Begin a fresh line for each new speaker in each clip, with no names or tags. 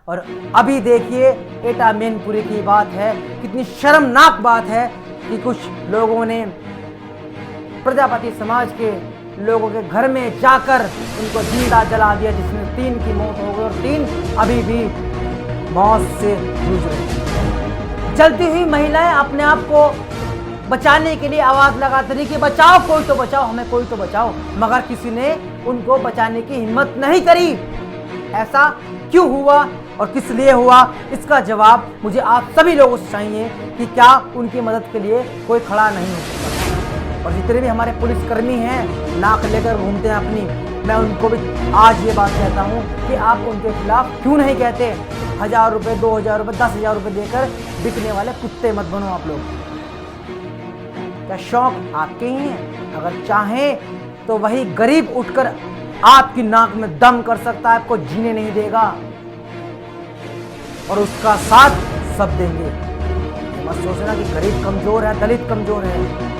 और अभी देखिए एटा मैनपुरी की बात है, कितनी शर्मनाक बात है कि कुछ लोगों ने प्रजापति समाज के लोगों के घर में जाकर उनको जिंदा जला दिया, जिसमें 3 की मौत हो गई और 3 अभी भी मौत से जूझ रहे हैं। जलती हुई महिलाएं अपने आप को बचाने के लिए आवाज लगाती रही कि बचाओ, कोई तो बचाओ, हमें कोई तो बचाओ, मगर किसी ने उनको बचाने की हिम्मत नहीं करी। ऐसा क्यों हुआ और किस लिए हुआ, इसका जवाब मुझे आप सभी लोगों से चाहिए कि क्या उनकी मदद के लिए कोई खड़ा नहीं हो सकता। और जितने भी हमारे पुलिसकर्मी हैं नाक लेकर घूमते हैं अपनी, मैं उनको भी आज ये बात कहता हूँ कि आप उनके खिलाफ क्यों नहीं कहते। 1000 रुपये, 2000 रुपये, 10,000 रुपये देकर बिकने वाले कुत्ते मत बनो आप लोग। क्या शौक आपके ही हैं? अगर चाहें तो वही गरीब उठकर आपकी नाक में दम कर सकता है, आपको जीने नहीं देगा और उसका साथ सब देंगे। मत सोचना कि गरीब कमजोर है, दलित कमजोर है।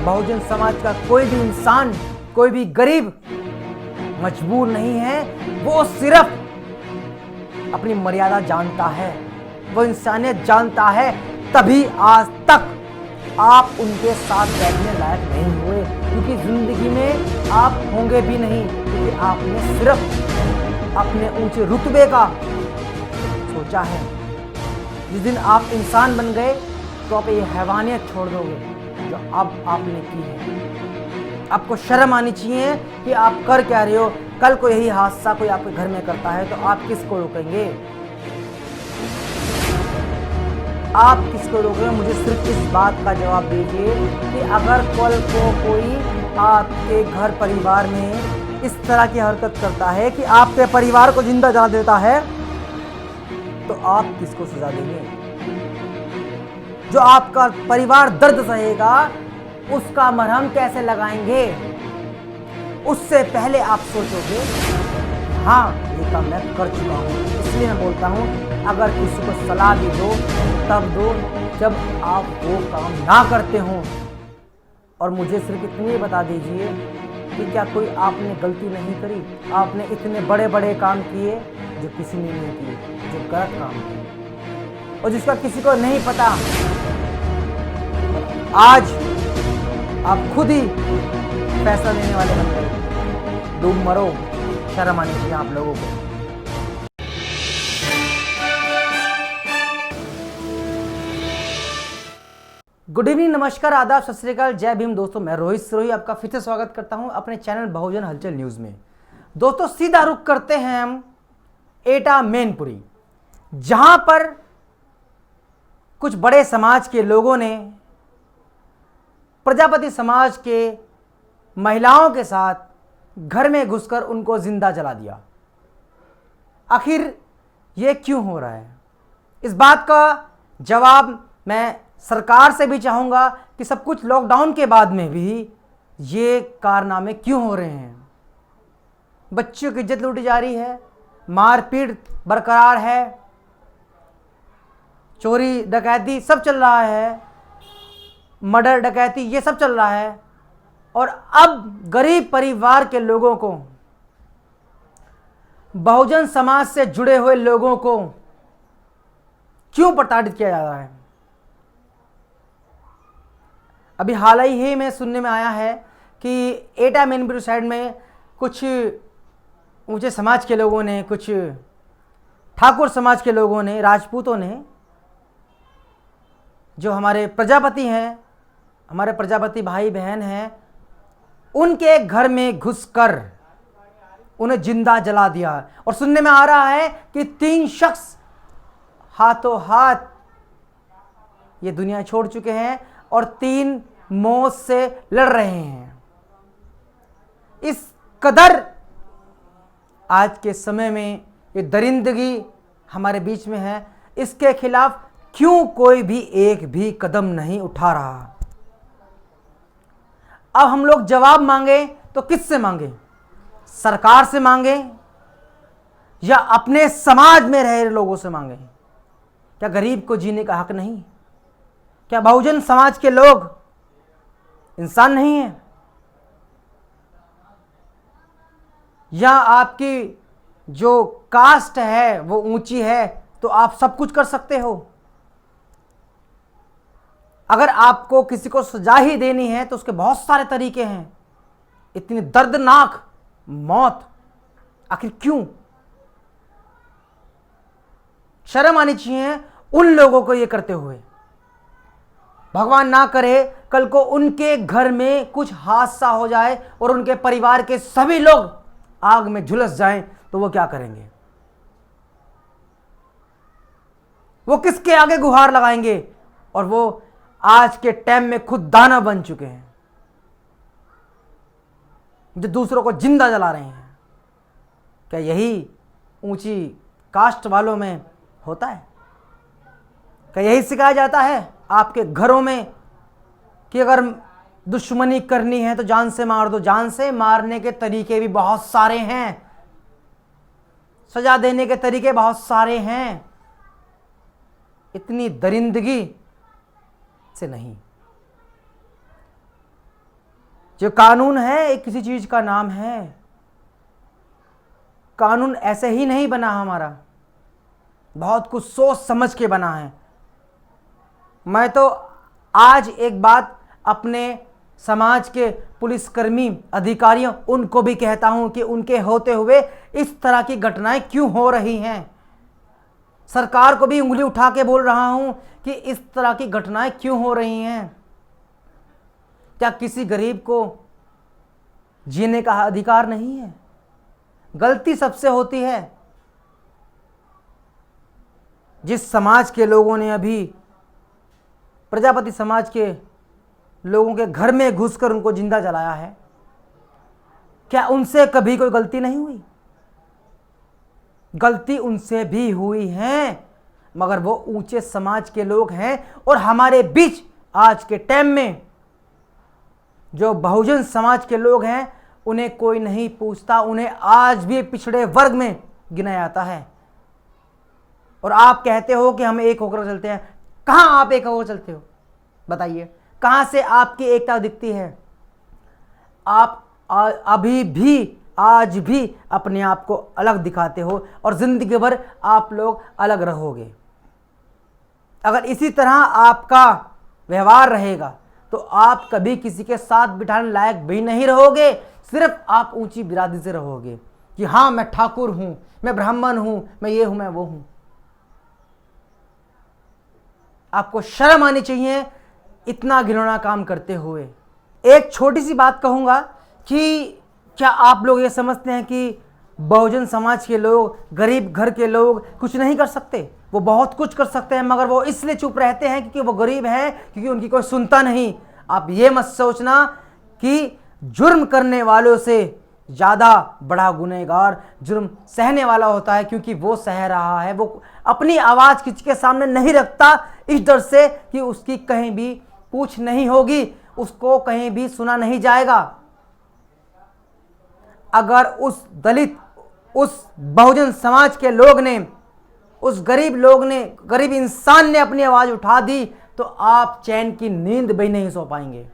बहुजन समाज का कोई भी इंसान, कोई भी गरीब मजबूर नहीं है, वो सिर्फ अपनी मर्यादा जानता है, वो इंसानियत जानता है, तभी आज तक आप उनके साथ बैठने लायक नहीं हुए, क्योंकि जिंदगी में आप होंगे भी नहीं, क्योंकि आपने सिर्फ अपने ऊंचे रुतबे का सोचा है। जिस दिन आप इंसान बन गए तो आप ये हैवानियत छोड़ दोगे जो अब आपने की है। आपको शर्म आनी चाहिए कि आप कर क्या रहे हो। कल को यही हादसा कोई आपके घर में करता है तो आप किसको रोकेंगे? आप किसको रोकेंगे? मुझे सिर्फ इस बात का जवाब दीजिए कि अगर कल को कोई आपके घर परिवार में इस तरह की हरकत करता है कि आपके परिवार को जिंदा जला देता है, तो आप किसको सजा देंगे? जो आपका परिवार दर्द सहेगा उसका मरहम कैसे लगाएंगे? उससे पहले आप सोचोगे हाँ ये काम मैं कर चुका हूँ। इसलिए मैं बोलता हूँ अगर किसी को सलाह भी दो तब दो जब आप वो काम ना करते हो। और मुझे सिर्फ इतनी बता दीजिए कि क्या कोई आपने गलती नहीं करी? आपने इतने बड़े बड़े काम किए जो किसी ने नहीं किए, जो गलत काम किए और जिसका किसी को नहीं पता। आज आप खुद ही फैसला लेने वाले बन गए। डूब मरो, शर्म आनी चाहिए आप लोगों को। गुड इवनिंग, नमस्कार, आदाब, सत श्री अकाल, जय भीम। दोस्तों मैं रोहित सिरोही आपका फिर से स्वागत करता हूं अपने चैनल बहुजन हलचल न्यूज़ में। दोस्तों सीधा रुख करते हैं हम एटा मैनपुरी, जहां पर कुछ बड़े समाज के लोगों ने प्रजापति समाज के महिलाओं के साथ घर में घुसकर उनको जिंदा जला दिया। आखिर ये क्यों हो रहा है? इस बात का जवाब मैं सरकार से भी चाहूँगा कि सब कुछ लॉकडाउन के बाद में भी ये कारनामे क्यों हो रहे हैं। बच्चों की इज्जत लूटी जा रही है, मारपीट बरकरार है, चोरी डकैती सब चल रहा है, मर्डर डकैती ये सब चल रहा है। और अब गरीब परिवार के लोगों को, बहुजन समाज से जुड़े हुए लोगों को क्यों प्रताड़ित किया जा रहा है? अभी हाल ही में सुनने में आया है कि एटा मैनपुरी साइड में कुछ ऊंचे समाज के लोगों ने, कुछ ठाकुर समाज के लोगों ने, राजपूतों ने, जो हमारे प्रजापति हैं, हमारे प्रजापति भाई बहन हैं, उनके घर में घुसकर उन्हें जिंदा जला दिया। और सुनने में आ रहा है कि 3 शख्स हाथों हाथ ये दुनिया छोड़ चुके हैं और 3 मौत से लड़ रहे हैं। इस कदर आज के समय में ये दरिंदगी हमारे बीच में है, इसके खिलाफ क्यों कोई भी एक भी कदम नहीं उठा रहा? अब हम लोग जवाब मांगे तो किससे मांगे? सरकार से मांगे या अपने समाज में रह रहे लोगों से मांगे? क्या गरीब को जीने का हक नहीं? क्या बहुजन समाज के लोग इंसान नहीं है? या आपकी जो कास्ट है वो ऊंची है तो आप सब कुछ कर सकते हो। अगर आपको किसी को सजा ही देनी है तो उसके बहुत सारे तरीके हैं। इतनी दर्दनाक मौत आखिर क्यों? शर्म आनी चाहिए उन लोगों को ये करते हुए। भगवान ना करे कल को उनके घर में कुछ हादसा हो जाए और उनके परिवार के सभी लोग आग में झुलस जाएं तो वो क्या करेंगे? वो किसके आगे गुहार लगाएंगे? और वो आज के टाइम में खुद दाना बन चुके हैं जो दूसरों को जिंदा जला रहे हैं। क्या यही ऊंची कास्ट वालों में होता है? क्या यही सिखाया जाता है आपके घरों में कि अगर दुश्मनी करनी है तो जान से मार दो? जान से मारने के तरीके भी बहुत सारे हैं, सजा देने के तरीके बहुत सारे हैं। इतनी दरिंदगी से नहीं। जो कानून है एक किसी चीज का नाम है। कानून ऐसे ही नहीं बना हमारा, बहुत कुछ सोच समझ के बना है। मैं तो आज एक बात अपने समाज के पुलिसकर्मी अधिकारियों उनको भी कहता हूं कि उनके होते हुए इस तरह की घटनाएं क्यों हो रही हैं। सरकार को भी उंगली उठा के बोल रहा हूं कि इस तरह की घटनाएं क्यों हो रही हैं। क्या किसी गरीब को जीने का अधिकार नहीं है? गलती सबसे होती है। जिस समाज के लोगों ने अभी प्रजापति समाज के लोगों के घर में घुसकर उनको जिंदा जलाया है, क्या उनसे कभी कोई गलती नहीं हुई? गलती उनसे भी हुई है, मगर वो ऊंचे समाज के लोग हैं। और हमारे बीच आज के टाइम में जो बहुजन समाज के लोग हैं उन्हें कोई नहीं पूछता, उन्हें आज भी पिछड़े वर्ग में गिना जाता है। और आप कहते हो कि हम एक होकर चलते हैं। कहां आप एक होकर चलते हो? बताइए, कहां से आपकी एकता दिखती है? आप अभी भी आज भी अपने आप को अलग दिखाते हो और जिंदगी भर आप लोग अलग रहोगे। अगर इसी तरह आपका व्यवहार रहेगा तो आप कभी किसी के साथ बिठाने लायक भी नहीं रहोगे। सिर्फ आप ऊंची बिरादरी से रहोगे कि हाँ मैं ठाकुर हूं, मैं ब्राह्मण हूं, मैं ये हूं, मैं वो हूं। आपको शर्म आनी चाहिए इतना घिनौना काम करते हुए। एक छोटी सी बात कहूंगा कि क्या आप लोग ये समझते हैं कि बहुजन समाज के लोग, गरीब घर के लोग कुछ नहीं कर सकते? वो बहुत कुछ कर सकते हैं, मगर वो इसलिए चुप रहते हैं क्योंकि वो गरीब हैं, क्योंकि उनकी कोई सुनता नहीं। आप ये मत सोचना कि जुर्म करने वालों से ज़्यादा बड़ा गुनहगार जुर्म सहने वाला होता है, क्योंकि वो सह रहा है। वो अपनी आवाज़ किसी के सामने नहीं रखता इस डर से कि उसकी कहीं भी पूछ नहीं होगी, उसको कहीं भी सुना नहीं जाएगा। अगर उस दलित, उस बहुजन समाज के लोग ने, उस गरीब लोग ने, गरीब इंसान ने अपनी आवाज उठा दी तो आप चैन की नींद भी नहीं सो पाएंगे।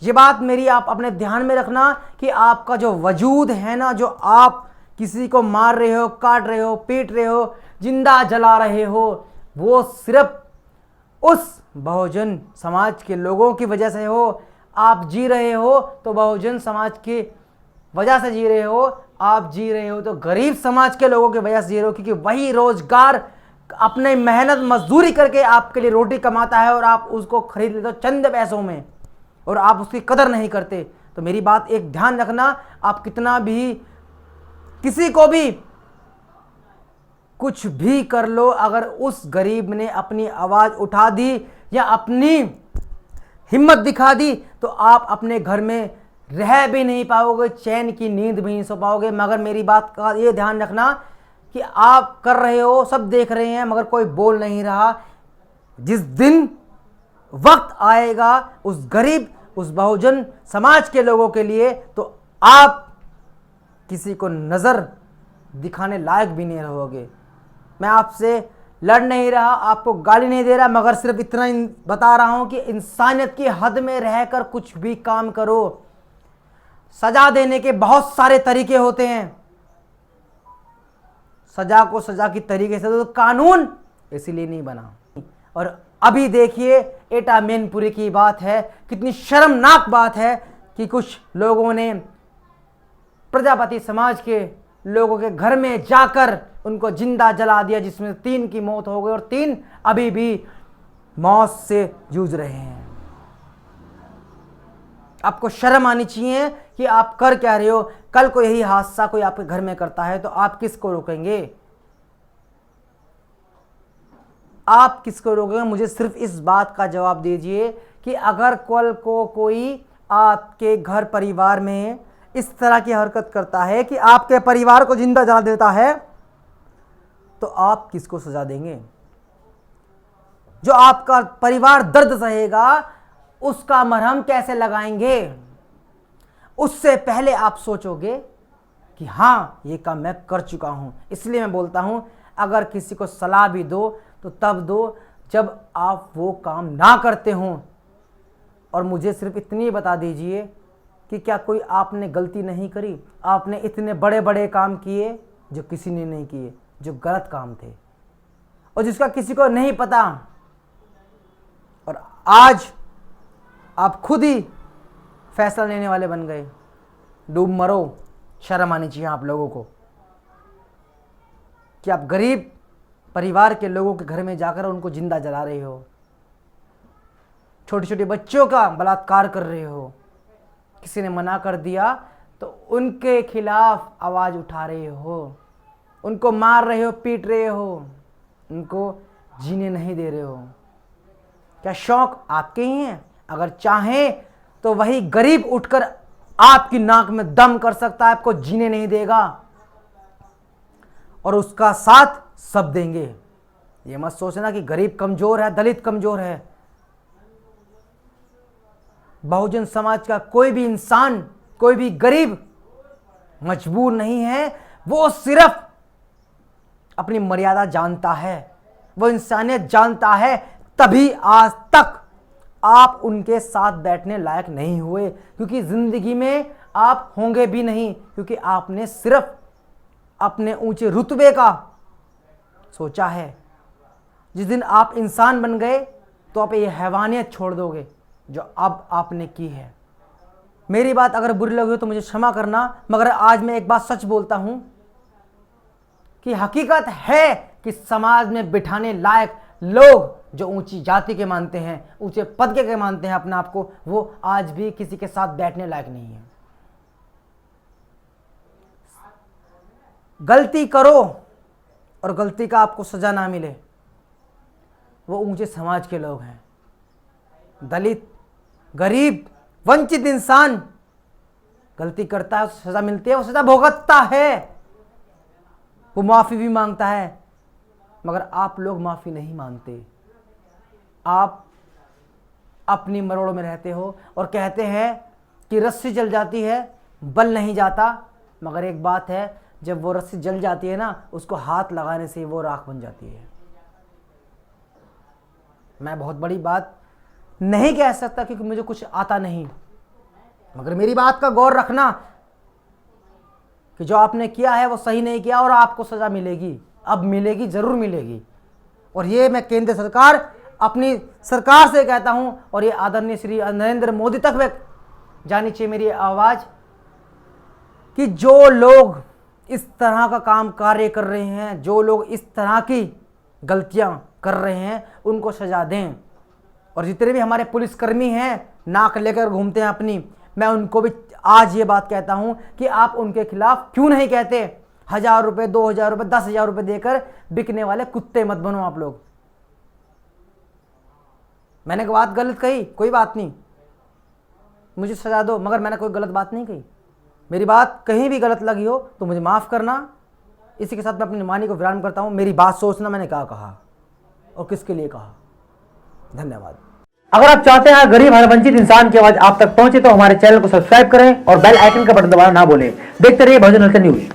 ये बात मेरी आप अपने ध्यान में रखना कि आपका जो वजूद है ना, जो आप किसी को मार रहे हो, काट रहे हो, पीट रहे हो, जिंदा जला रहे हो, वो सिर्फ उस बहुजन समाज के लोगों की वजह से हो। आप जी रहे हो तो बहुजन समाज की वजह से जी रहे हो, आप जी रहे हो तो गरीब समाज के लोगों की वजह से जी रहे हो, क्योंकि वही रोजगार अपने मेहनत मजदूरी करके आपके लिए रोटी कमाता है और आप उसको खरीद लेते हो चंद पैसों में और आप उसकी कदर नहीं करते। तो मेरी बात एक ध्यान रखना, आप कितना भी किसी को भी कुछ भी कर लो, अगर उस गरीब ने अपनी आवाज उठा दी या अपनी हिम्मत दिखा दी तो आप अपने घर में रह भी नहीं पाओगे, चैन की नींद भी नहीं सो पाओगे। मगर मेरी बात का ये ध्यान रखना कि आप कर रहे हो, सब देख रहे हैं, मगर कोई बोल नहीं रहा। जिस दिन वक्त आएगा उस गरीब, उस बहुजन समाज के लोगों के लिए, तो आप किसी को नज़र दिखाने लायक भी नहीं रहोगे। मैं आपसे लड़ नहीं रहा, आपको गाली नहीं दे रहा, मगर सिर्फ इतना बता रहा हूं कि इंसानियत की हद में रहकर कुछ भी काम करो। सजा देने के बहुत सारे तरीके होते हैं। सजा को सजा की तरीके से तो कानून इसीलिए नहीं बना। और अभी देखिए एटा मैनपुरी की बात है, कितनी शर्मनाक बात है कि कुछ लोगों ने प्रजापति समाज के लोगों के घर में जाकर उनको जिंदा जला दिया, जिसमें 3 की मौत हो गई और 3 अभी भी मौत से जूझ रहे हैं। आपको शर्म आनी चाहिए कि आप कर क्या रहे हो। कल को यही हादसा कोई आपके घर में करता है तो आप किसको रोकेंगे? आप किसको रोकेंगे? मुझे सिर्फ इस बात का जवाब दीजिए कि अगर कल को कोई आपके घर परिवार में इस तरह की हरकत करता है कि आपके परिवार को जिंदा जला देता है, तो आप किसको सजा देंगे? जो आपका परिवार दर्द सहेगा उसका मरहम कैसे लगाएंगे? उससे पहले आप सोचोगे कि हाँ, ये काम मैं कर चुका हूं। इसलिए मैं बोलता हूं, अगर किसी को सलाह भी दो तो तब दो जब आप वो काम ना करते हों। और मुझे सिर्फ इतनी बता दीजिए कि क्या कोई आपने गलती नहीं करी? आपने इतने बड़े बड़े काम किए जो किसी ने नहीं किए, जो गलत काम थे और जिसका किसी को नहीं पता। और आज आप खुद ही फैसला लेने वाले बन गए। डूब मरो। शर्म आनी चाहिए आप लोगों को कि आप गरीब परिवार के लोगों के घर में जाकर उनको जिंदा जला रहे हो, छोटे छोटे बच्चों का बलात्कार कर रहे हो। किसी ने मना कर दिया तो उनके खिलाफ आवाज उठा रहे हो, उनको मार रहे हो, पीट रहे हो, उनको जीने नहीं दे रहे हो। क्या शौक आपके ही हैं? अगर चाहें तो वही गरीब उठकर आपकी नाक में दम कर सकता है, आपको जीने नहीं देगा और उसका साथ सब देंगे। ये मत सोचना कि गरीब कमजोर है, दलित कमजोर है। बहुजन समाज का कोई भी इंसान, कोई भी गरीब मजबूर नहीं है। वो सिर्फ अपनी मर्यादा जानता है, वो इंसानियत जानता है। तभी आज तक आप उनके साथ बैठने लायक नहीं हुए, क्योंकि जिंदगी में आप होंगे भी नहीं, क्योंकि आपने सिर्फ अपने ऊंचे रुतबे का सोचा है। जिस दिन आप इंसान बन गए तो आप ये हैवानियत छोड़ दोगे जो अब आपने की है। मेरी बात अगर बुरी लगी हो तो मुझे क्षमा करना, मगर आज मैं एक बात सच बोलता हूं कि हकीकत है कि समाज में बिठाने लायक लोग जो ऊंची जाति के मानते हैं, ऊंचे पद के मानते हैं अपने आप को, वो आज भी किसी के साथ बैठने लायक नहीं है। गलती करो और गलती का आपको सजा ना मिले, वो ऊंचे समाज के लोग हैं। दलित, गरीब, वंचित इंसान गलती करता है, उसे सजा मिलती है, वो सजा भुगतता है, वो माफी भी मांगता है। मगर आप लोग माफी नहीं मांगते। आप अपनी मरोड़ में रहते हो और कहते हैं कि रस्सी जल जाती है, बल नहीं जाता। मगर एक बात है, जब वो रस्सी जल जाती है ना, उसको हाथ लगाने से वो राख बन जाती है। मैं बहुत बड़ी बात नहीं कह सकता क्योंकि मुझे कुछ आता नहीं, मगर मेरी बात का गौर रखना कि जो आपने किया है वो सही नहीं किया और आपको सजा मिलेगी। अब मिलेगी, जरूर मिलेगी। और ये मैं केंद्र सरकार, अपनी सरकार से कहता हूं, और ये आदरणीय श्री नरेंद्र मोदी तक में जानी चाहिए मेरी आवाज, कि जो लोग इस तरह का काम कार्य कर रहे हैं, जो लोग इस तरह की गलतियां कर रहे हैं, उनको सजा दें। और जितने भी हमारे पुलिसकर्मी हैं, नाक लेकर घूमते हैं अपनी, मैं उनको भी आज ये बात कहता हूं कि आप उनके खिलाफ क्यों नहीं कहते। 1000 रुपये, 2000 रुपये, 10,000 रुपये देकर बिकने वाले कुत्ते मत बनो आप लोग। मैंने बात गलत कही, कोई बात नहीं, मुझे सजा दो, मगर मैंने कोई गलत बात नहीं कही। मेरी बात कहीं भी गलत लगी हो तो मुझे माफ़ करना। इसी के साथ मैं अपनी वाणी को विराम करता हूँ। मेरी बात सोचना मैंने क्या कहा और किसके लिए कहा। धन्यवाद। अगर आप चाहते हैं गरीब हर वंचित इंसान की आवाज आप तक पहुंचे तो हमारे चैनल को सब्सक्राइब करें और बेल आइकन का बटन दबाना ना भूलें। देखते रहिए बहुजन न्यूज।